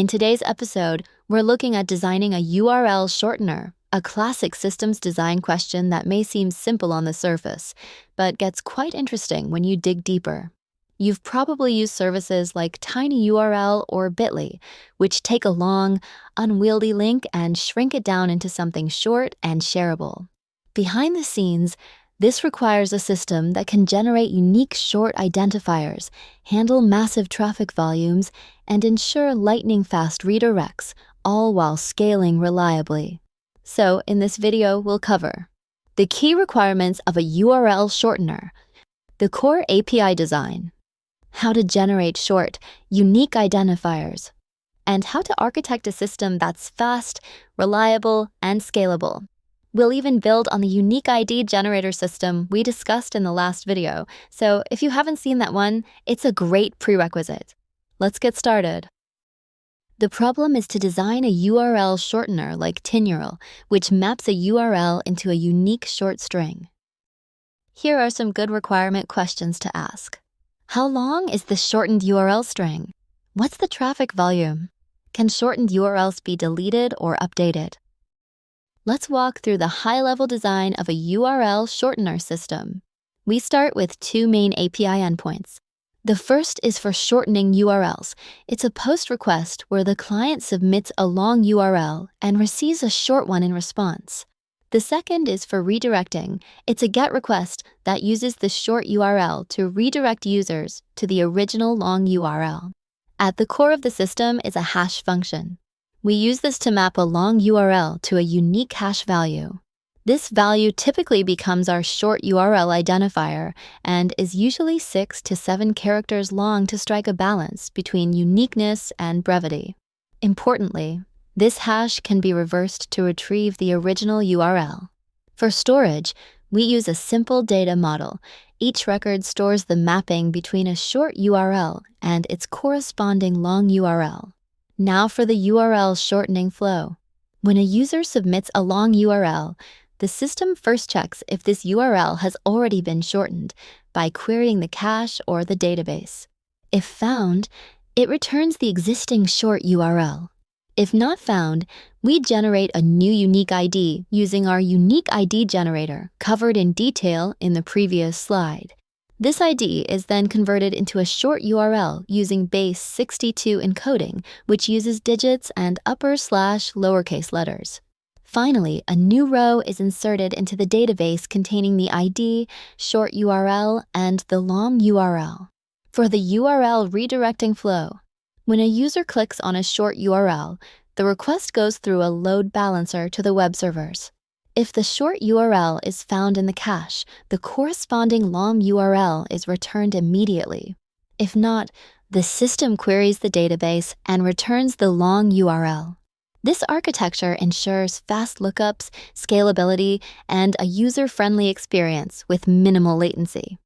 In today's episode, we're looking at designing a URL shortener, a classic systems design question that may seem simple on the surface, but gets quite interesting when you dig deeper. You've probably used services like tinyurl or Bitly, which take a long, unwieldy link and shrink it down into something short and shareable. Behind the scenes, this requires a system that can generate unique short identifiers, handle massive traffic volumes, and ensure lightning-fast redirects, all while scaling reliably. So, in this video, we'll cover the key requirements of a URL shortener, the core API design, how to generate short, unique identifiers, and how to architect a system that's fast, reliable, and scalable. We'll even build on the unique ID generator system we discussed in the last video, so if you haven't seen that one, it's a great prerequisite. Let's get started. The problem is to design a URL shortener like tinyurl, which maps a URL into a unique short string. Here are some good requirement questions to ask. How long is the shortened URL string? What's the traffic volume? Can shortened URLs be deleted or updated? Let's walk through the high-level design of a URL shortener system. We start with two main API endpoints. The first is for shortening URLs. It's a post request where the client submits a long URL and receives a short one in response. The second is for redirecting. It's a GET request that uses the short URL to redirect users to the original long URL. At the core of the system is a hash function. We use this to map a long URL to a unique hash value. This value typically becomes our short URL identifier and is usually 6 to 7 characters long to strike a balance between uniqueness and brevity. Importantly, this hash can be reversed to retrieve the original URL. For storage, we use a simple data model. Each record stores the mapping between a short URL and its corresponding long URL. Now for the URL shortening flow. When a user submits a long URL, the system first checks if this URL has already been shortened by querying the cache or the database. If found, it returns the existing short URL. If not found, we generate a new unique ID using our unique ID generator covered in detail in the previous slide. This ID is then converted into a short URL using base 62 encoding, which uses digits and upper/lowercase letters. Finally, a new row is inserted into the database containing the ID, short URL, and the long URL. For the URL redirecting flow, when a user clicks on a short URL, the request goes through a load balancer to the web servers. If the short URL is found in the cache, the corresponding long URL is returned immediately. If not, the system queries the database and returns the long URL. This architecture ensures fast lookups, scalability, and a user-friendly experience with minimal latency.